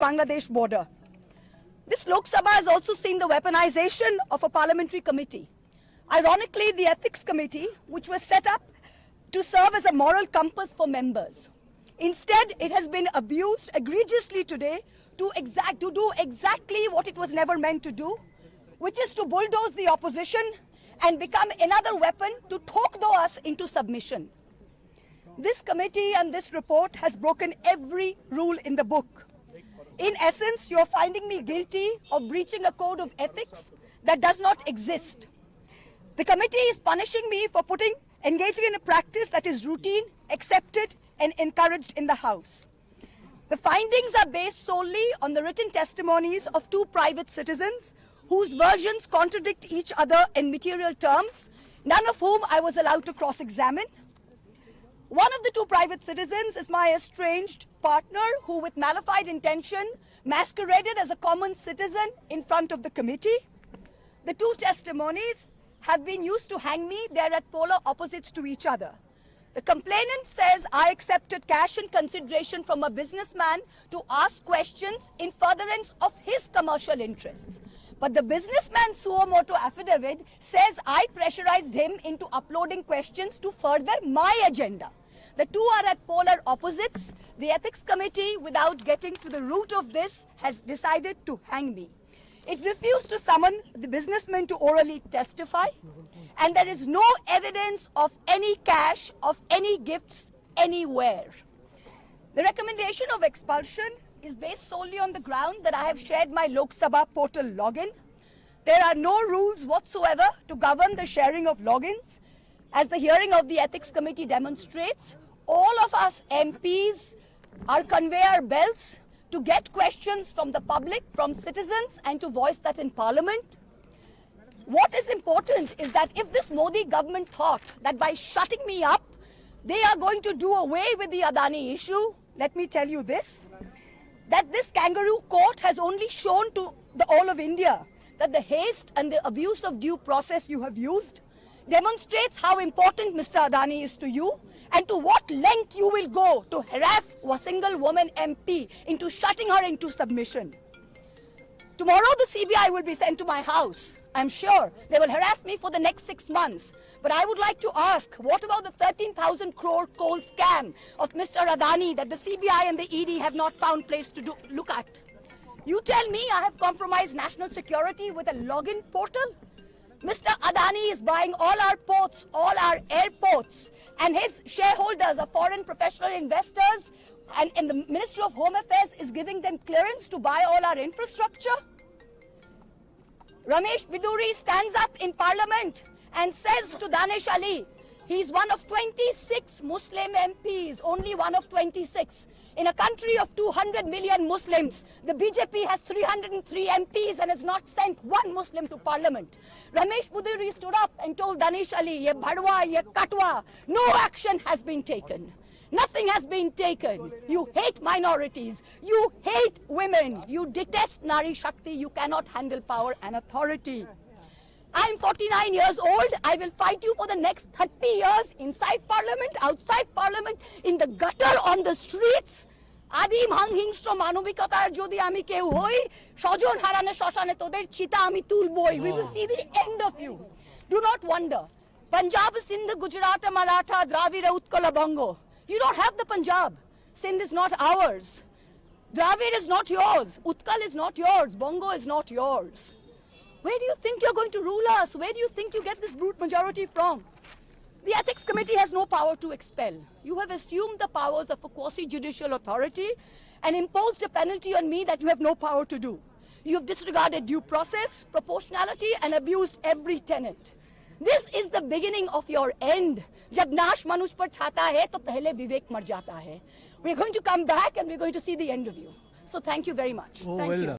Bangladesh border. This Lok Sabha has also seen the weaponization of a parliamentary committee. Ironically, the Ethics Committee, which was set up to serve as a moral compass for members. Instead, it has been abused egregiously today to do exactly what it was never meant to do, which is to bulldoze the opposition and become another weapon to tokdo us into submission. This committee and this report has broken every rule in the book. In essence, you are finding me guilty of breaching a code of ethics that does not exist. The committee is punishing me for engaging in a practice that is routine, accepted, and encouraged in the House. The findings are based solely on the written testimonies of two private citizens whose versions contradict each other in material terms, none of whom I was allowed to cross-examine. One of the two private citizens is my estranged partner who, with malified intention, masqueraded as a common citizen in front of the committee. The two testimonies have been used to hang me. They are at polar opposites to each other. The complainant says I accepted cash and consideration from a businessman to ask questions in furtherance of his commercial interests. But the businessman's suo motu affidavit says I pressurized him into uploading questions to further my agenda. The two are at polar opposites. The Ethics Committee, without getting to the root of this, has decided to hang me. It refused to summon the businessman to orally testify, and there is no evidence of any cash, of any gifts anywhere. The recommendation of expulsion is based solely on the ground that I have shared my Lok Sabha portal login. There are no rules whatsoever to govern the sharing of logins. As the hearing of the Ethics Committee demonstrates, all of us MPs are conveyor belts to get questions from the public, from citizens, and to voice that in Parliament. What is important is that if this Modi government thought that by shutting me up, they are going to do away with the Adani issue, let me tell you this, that this kangaroo court has only shown to the all of India that the haste and the abuse of due process you have used demonstrates how important Mr. Adani is to you and to what length you will go to harass a single woman MP into shutting her into submission. Tomorrow the CBI will be sent to my house. I'm sure they will harass me for the next 6 months. But I would like to ask, what about the 13,000 crore coal scam of Mr. Adani that the CBI and the ED have not found place to look at? You tell me I have compromised national security with a login portal? Mr. Adani is buying all our ports, all our airports, and his shareholders are foreign professional investors, and the Ministry of Home Affairs is giving them clearance to buy all our infrastructure. Ramesh Biduri stands up in Parliament and says to Danish Ali, he's one of 26 Muslim MPs, only one of 26. In a country of 200 million Muslims, the BJP has 303 MPs and has not sent one Muslim to Parliament. Ramesh Biduri stood up and told Danish Ali, ye bhadwa, ye katwa, no action has been taken. Nothing has been taken. You hate minorities. You hate women. You detest Nari Shakti. You cannot handle power and authority. I'm 49 years old. I will fight you for the next 30 years inside Parliament, outside Parliament, in the gutter, on the streets. Adim hanghingstra manobikatar jodi ami keu hoi, shojon harane shoshane toder chita ami tulboi. We will see the end of you. Do not wonder. Punjab, Sindh, Gujarat, Maratha, Dravida, Utkala, Bongo. You don't have the Punjab. Sindh is not ours. Dravid is not yours. Utkal is not yours. Bongo is not yours. Where do you think you're going to rule us? Where do you think you get this brute majority from? The Ethics Committee has no power to expel. You have assumed the powers of a quasi-judicial authority and imposed a penalty on me that you have no power to do. You have disregarded due process, proportionality, and abused every tenet. This is the beginning of your end. जब नाश मनुष्य पर छाता है तो पहले विवेक मर जाता है. We're going to come back and we're going to see the end of you. So thank you very much. Thank you.